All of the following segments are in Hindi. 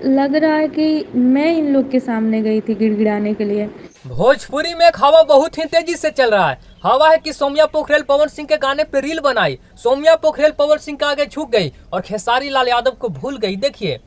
लग रहा है कि मैं इन लोग के सामने गई थी गिड़गिड़ाने के लिए। भोजपुरी में एक हवा बहुत ही तेजी से चल रहा है। हवा है कि सौम्या पोखरेल पवन सिंह के गाने पे रील बनाई, सौम्या पोखरेल पवन सिंह के आगे झुक गई और खेसारी लाल यादव को भूल गई। देखिए,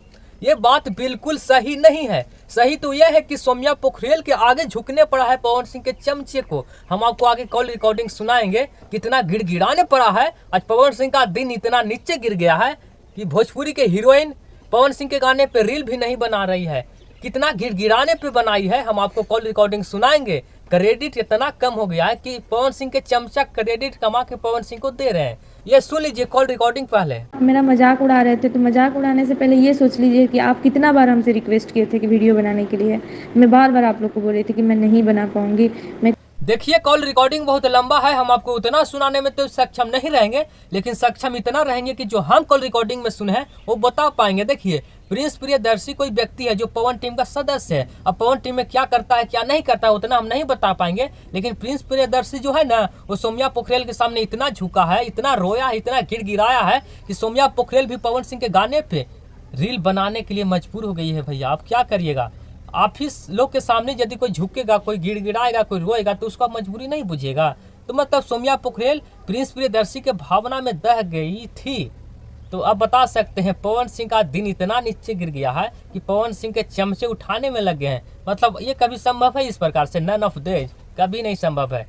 ये बात बिल्कुल सही नहीं है। सही तो यह है कि सौम्या पोखरेल के आगे झुकने पड़ा है पवन सिंह के चमचे को। हम आपको आगे कॉल रिकॉर्डिंग सुनाएंगे कितना गिड़गिड़ाने पड़ा है। आज पवन सिंह का दिन इतना नीचे गिर गया है कि भोजपुरी के हीरोइन पवन सिंह के गाने पे रील भी नहीं बना रही है। कितना गिड़गिड़ाने पे बनाई है, हम आपको कॉल रिकॉर्डिंग सुनाएंगे। क्रेडिट इतना कम हो गया है कि पवन सिंह के चमचा क्रेडिट कमा के पवन सिंह को दे रहे हैं। ये सुन लीजिए कॉल रिकॉर्डिंग पहले। मेरा मजाक उड़ा रहे थे, तो मजाक उड़ाने से पहले ये सोच लीजिए कि आप कितना बार हमसे रिक्वेस्ट किए थे कि वीडियो बनाने के लिए। मैं बार बार आप लोग को बोल रही थी कि मैं नहीं बना पाऊंगी। मैं देखिए, कॉल रिकॉर्डिंग बहुत लंबा है, हम आपको उतना सुनाने में तो सक्षम नहीं रहेंगे, लेकिन सक्षम इतना रहेंगे कि जो हम कॉल रिकॉर्डिंग में सुने हैं वो बता पाएंगे। देखिए, प्रिंस प्रियदर्शी कोई व्यक्ति है जो पवन टीम का सदस्य है। अब पवन टीम में क्या करता है क्या नहीं करता है उतना हम नहीं बता पाएंगे, लेकिन प्रिंस प्रियदर्शी जो है ना, वो सौम्या पोखरेल के सामने इतना झुका है, इतना रोया है, इतना गिड़गिड़ाया है कि सौम्या पोखरेल भी पवन सिंह के गाने पे रील बनाने के लिए मजबूर हो गई है। भैया, आप क्या करिएगा? आप ही लोग के सामने यदि कोई झुकेगा, कोई गिड़गिड़ाएगा, कोई रोएगा तो उसका मजबूरी नहीं बुझेगा। तो मतलब सौम्या पोखरेल प्रिंस प्रियदर्शी के भावना में दह गई थी। तो अब बता सकते हैं पवन सिंह का दिन इतना नीचे गिर गया है कि पवन सिंह के चमचे उठाने में लग गए हैं। मतलब ये कभी संभव है? इस प्रकार से नन ऑफ देज कभी नहीं संभव है।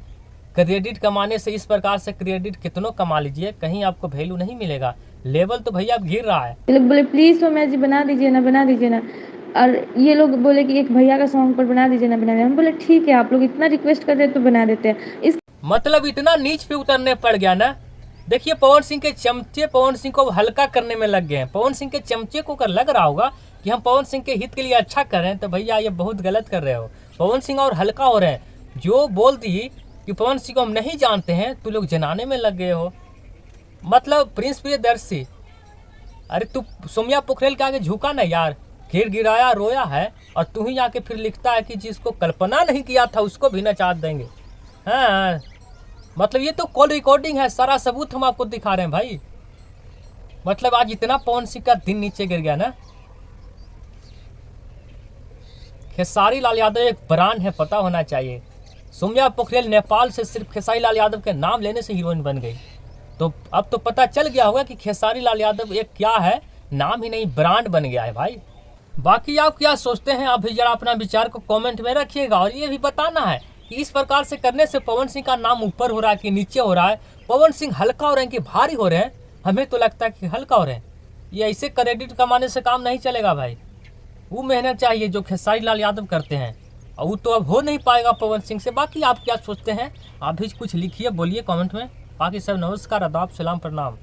क्रेडिट कमाने से इस प्रकार से क्रेडिट कितनों कमा लीजिए, कहीं आपको वैल्यू नहीं मिलेगा। लेवल तो भैया गिर रहा है। ये लोग बोले प्लीज सौम्या जी बना दीजिए ना, बना दीजिए ना। और ये लोग बोले कि एक भैया का सॉन्ग पर बना दीजिए ना, बना दीजिए। हम बोले ठीक है, आप लोग इतना रिक्वेस्ट कर रहे हैं तो बना देते हैं। इस मतलब इतना नीच पे उतरने पड़ गया ना। देखिए, पवन सिंह के चमचे पवन सिंह को हल्का करने में लग गए हैं। पवन सिंह के चमचे को कर लग रहा होगा कि हम पवन सिंह के हित के लिए अच्छा कर रहे हैं, तो भैया ये बहुत गलत कर रहे हो। पवन सिंह और हल्का हो रहे हैं। जो बोल दी कि पवन सिंह को हम नहीं जानते हैं, तो लोग जनाने में लग गए हो। मतलब प्रिंस प्रियदर्शी, अरे तू सौम्या पोखरेल के आगे झुका ना यार, गिड़गिड़ाया रोया है, और तू ही आके फिर लिखता है कि जिसको कल्पना नहीं किया था उसको भी नचा देंगे। हाँ, मतलब ये तो कॉल रिकॉर्डिंग है, सारा सबूत हम आपको दिखा रहे हैं भाई। मतलब आज इतना पवन सिंह का दिन नीचे गिर गया ना। खेसारी लाल यादव एक ब्रांड है, पता होना चाहिए। सौम्या पोखरेल नेपाल से सिर्फ खेसारी लाल यादव के नाम लेने से हीरोइन बन गई। तो अब तो पता चल गया होगा कि खेसारी लाल यादव एक क्या है, नाम ही नहीं ब्रांड बन गया है भाई। बाकी आप क्या सोचते हैं? आप भी जरा अपना विचार को कमेंट में रखिएगा, और ये भी बताना है कि इस प्रकार से करने से पवन सिंह का नाम ऊपर हो रहा है कि नीचे हो रहा है। पवन सिंह हल्का हो रहे हैं कि भारी हो रहे हैं? हमें तो लगता है कि हल्का हो रहे हैं। ये ऐसे क्रेडिट कमाने से काम नहीं चलेगा भाई। वो मेहनत चाहिए जो खेसारी लाल यादव करते हैं, और वो तो अब हो नहीं पाएगा पवन सिंह से। बाकी आप क्या सोचते हैं? आप भी कुछ लिखिए, बोलिए कमेंट में। बाकी सब नमस्कार, आदाब, सलाम, प्रणाम।